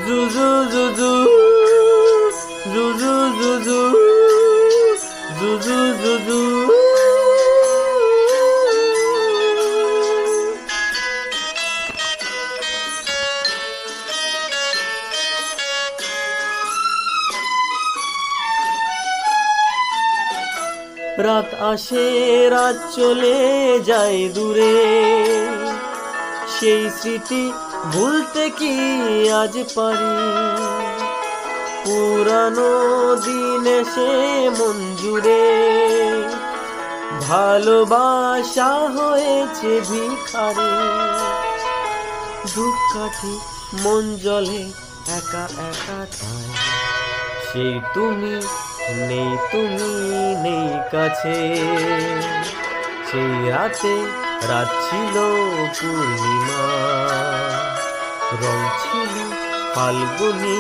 জুজু জুজু জুজু জুজু জুজু জুজু। রাত আসে রাত চলে যায় দূরে, সেই স্মৃতি ভুলতে কি আজ পারি? পুরানো দিন এসে মন জুড়ে, ভালোবাসা হয়েছে ভিখারি। দুঃখ কাঠি মন জলে একা একা ঠায়, সেই তুমি নেই, তুমি নেই কাছে। সেই রাতে রাত ছিল পূর্ণিমা, রং ছিল ফাল্গুনী।